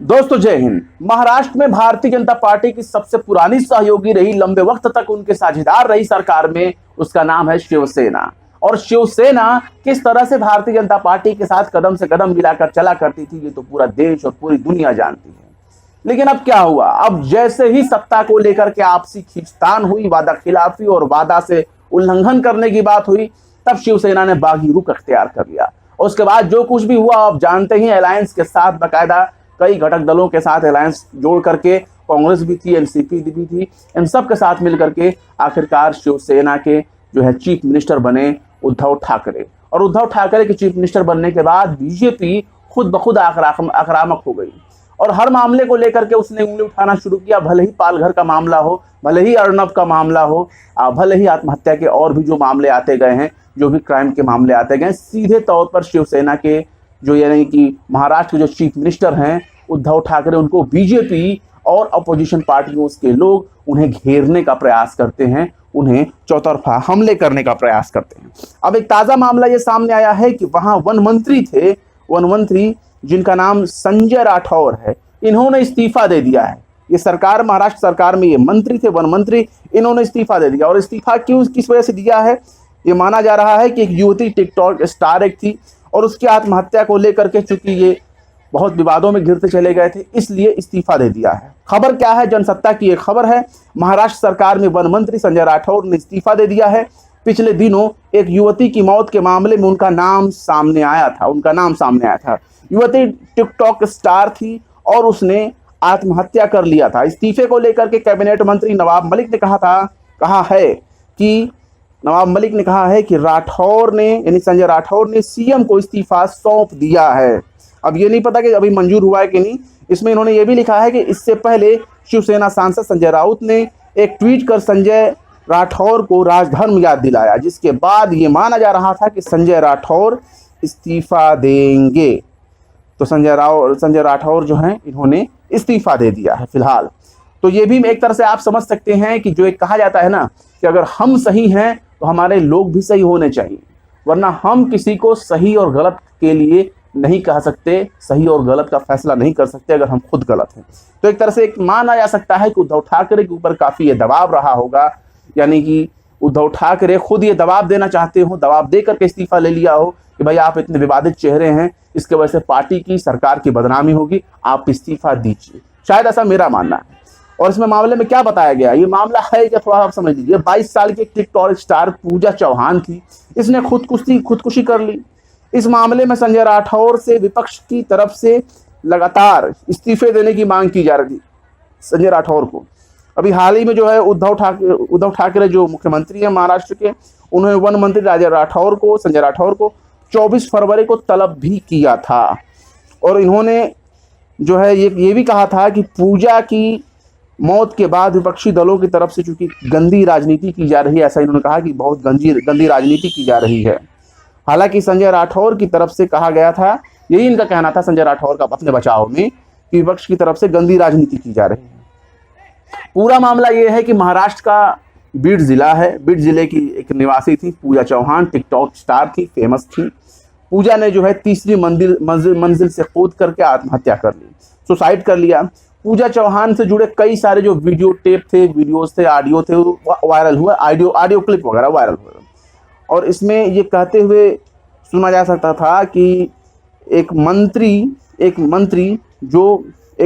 दोस्तों जय हिंद। महाराष्ट्र में भारतीय जनता पार्टी की सबसे पुरानी सहयोगी रही, लंबे वक्त तक उनके साझेदार रही सरकार में, उसका नाम है शिवसेना। और शिवसेना किस तरह से भारतीय जनता पार्टी के साथ कदम से कदम मिलाकर चला करती थी, ये तो पूरा देश और पूरी दुनिया जानती है। लेकिन अब क्या हुआ? अब जैसे ही सत्ता को लेकर के आपसी खींचतान हुई, वादा खिलाफी और वादा से उल्लंघन करने की बात हुई, तब शिवसेना ने बागी रुख अख्तियार कर लिया। और उसके बाद जो कुछ भी हुआ आप जानते ही, अलायंस के साथ बाकायदा कई घटक दलों के साथ अलायंस जोड़ करके, कांग्रेस भी थी, एनसीपी भी थी, इन सब के साथ मिलकर के आखिरकार शिवसेना के जो है चीफ मिनिस्टर बने उद्धव ठाकरे। और उद्धव ठाकरे के चीफ मिनिस्टर बनने के बाद बीजेपी खुद ब खुद आक्रामक हो गई और हर मामले को लेकर के उसने उंगली उठाना शुरू किया। भले ही पालघर का मामला हो, भले ही अर्नब का मामला हो, भले ही आत्महत्या के और भी जो मामले आते गए हैं, जो भी क्राइम के मामले आते गए, सीधे तौर पर शिवसेना के जो यानी कि महाराष्ट्र के जो चीफ मिनिस्टर हैं उद्धव ठाकरे, उनको बीजेपी और अपोजिशन पार्टियों के लोग उन्हें घेरने का प्रयास करते हैं, उन्हें चौतरफा हमले करने का प्रयास करते हैं। अब एक ताजा मामला ये सामने आया है कि वहां वन मंत्री जिनका नाम संजय राठौर है, इन्होंने इस्तीफा दे दिया है। ये सरकार, महाराष्ट्र सरकार में ये मंत्री थे, वन मंत्री, इन्होंने इस्तीफा दे दिया। और इस्तीफा किस वजह से दिया है? ये माना जा रहा है कि एक युवती टिकटॉक स्टार एक थी और उसकी आत्महत्या को लेकर के चूंकि ये बहुत विवादों में घिरते चले गए थे, इसलिए इस्तीफा दे दिया है। खबर क्या है? जनसत्ता की एक खबर है, महाराष्ट्र सरकार में वन मंत्री संजय राठौर ने इस्तीफा दे दिया है। पिछले दिनों एक युवती की मौत के मामले में उनका नाम सामने आया था। युवती टिकटॉक स्टार थी और उसने आत्महत्या कर लिया था। इस्तीफे को लेकर के कैबिनेट मंत्री नवाब मलिक ने कहा है कि राठौर ने यानी संजय राठौर ने सीएम को इस्तीफा सौंप दिया है। अब ये नहीं पता कि अभी मंजूर हुआ है कि नहीं। इसमें इन्होंने ये भी लिखा है कि इससे पहले शिवसेना सांसद संजय राउत ने एक ट्वीट कर संजय राठौर को राजधर्म याद दिलाया, जिसके बाद ये माना जा रहा था कि संजय राठौर इस्तीफा देंगे। तो संजय राठौर जो हैं, इन्होंने इस्तीफा दे दिया है फिलहाल। तो ये भी एक तरह से आप समझ सकते हैं कि जो एक कहा जाता है ना कि अगर हम सही हैं तो हमारे लोग भी सही होने चाहिए, वरना हम किसी को सही और गलत के लिए नहीं कह सकते, सही और गलत का फैसला नहीं कर सकते अगर हम खुद गलत हैं। तो एक तरह से एक माना जा सकता है कि उद्धव ठाकरे के ऊपर काफी ये दबाव रहा होगा, यानी कि उद्धव ठाकरे खुद ये दबाव देना चाहते हो, दबाव दे करके इस्तीफा ले लिया हो कि भाई आप इतने विवादित चेहरे हैं, इसके वजह से पार्टी की, सरकार की बदनामी होगी, आप इस्तीफा दीजिए। शायद ऐसा मेरा मानना है। और इसमें मामले में क्या बताया गया, ये मामला है कि थोड़ा आप समझ लीजिए। 22 साल की टिकटॉक स्टार पूजा चौहान थी, इसने खुदकुशी कर ली। इस मामले में संजय राठौर से विपक्ष की तरफ से लगातार इस्तीफे देने की मांग की जा रही थी संजय राठौर को। अभी हाल ही में जो है उद्धव ठाकरे जो मुख्यमंत्री हैं महाराष्ट्र के, उन्होंने वन मंत्री संजय राठौर को 24 फरवरी को तलब भी किया था। और इन्होंने जो है ये भी कहा था कि पूजा की मौत के बाद विपक्षी दलों की तरफ से चूंकि गंदी राजनीति की जा रही है, ऐसा इन्होंने कहा कि बहुत गंदी राजनीति की जा रही है। हालांकि संजय राठौर की तरफ से कहा गया था, यही इनका कहना था संजय राठौर का अपने बचाव में, कि विपक्ष की तरफ से गंदी राजनीति की जा रही है। पूरा मामला यह है कि महाराष्ट्र का बीड जिला है, बीड जिले की एक निवासी थी पूजा चौहान, टिकटॉक स्टार थी, फेमस थी। पूजा ने जो है तीसरी मंजिल से कूद करके आत्महत्या कर ली, सुसाइड कर लिया। पूजा चौहान से जुड़े कई सारे जो वीडियो टेप थे, वीडियोस थे, ऑडियो थे, वायरल हुआ, ऑडियो क्लिप वगैरह वायरल हुआ। और इसमें ये कहते हुए सुना जा सकता था कि एक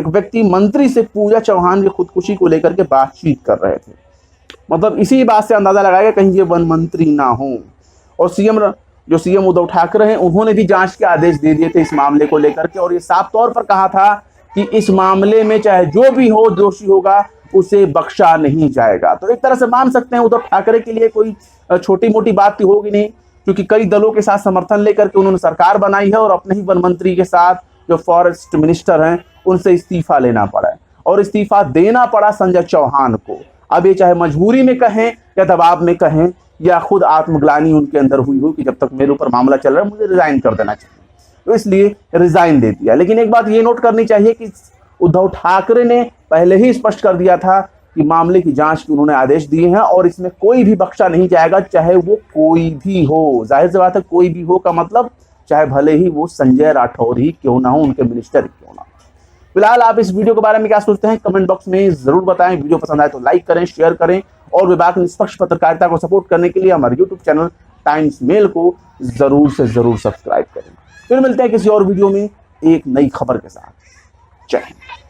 व्यक्ति मंत्री से पूजा चौहान की खुदकुशी को लेकर के बातचीत कर रहे थे। मतलब इसी बात से अंदाजा लगाया कहीं ये वन मंत्री ना हो। और सीएम उद्धव ठाकरे हैं, उन्होंने भी जांच के आदेश दे दिए थे इस मामले को लेकर के, और ये साफ तौर पर कहा था कि इस मामले में चाहे जो भी हो, दोषी होगा, उसे बख्शा नहीं जाएगा। तो एक तरह से मान सकते हैं उद्धव ठाकरे के लिए कोई छोटी मोटी बात तो होगी नहीं, क्योंकि कई दलों के साथ समर्थन लेकर के उन्होंने सरकार बनाई है और अपने ही वन मंत्री के साथ जो फॉरेस्ट मिनिस्टर हैं उनसे इस्तीफा लेना पड़ा है और इस्तीफा देना पड़ा संजय चौहान को। अब ये चाहे मजबूरी में कहें या दबाव में कहें या खुद आत्मग्लानि उनके अंदर हुई हो कि जब तक मेरे ऊपर मामला चल रहा है मुझे रिजाइन कर देना चाहिए, तो इसलिए रिजाइन दे दिया। लेकिन एक बात ये नोट करनी चाहिए कि उद्धव ठाकरे ने पहले ही स्पष्ट कर दिया था कि मामले की जांच के उन्होंने आदेश दिए हैं और इसमें कोई भी बख्शा नहीं जाएगा, चाहे वो कोई भी हो। जाहिर सी बात है, कोई भी हो का मतलब चाहे भले ही वो संजय राठौर ही क्यों ना हो, उनके मिनिस्टर क्यों ना हो। फिलहाल आप इस वीडियो के बारे में क्या सोचते हैं कमेंट बॉक्स में जरूर बताएं। वीडियो पसंद आए तो लाइक करें, शेयर करें और विभाग की निष्पक्ष पत्रकारिता को सपोर्ट करने के लिए हमारे यूट्यूब चैनल टाइम्स मेल को जरूर से जरूर सब्सक्राइब करें। फिर मिलते हैं किसी और वीडियो में एक नई खबर के साथ। जय हिंद।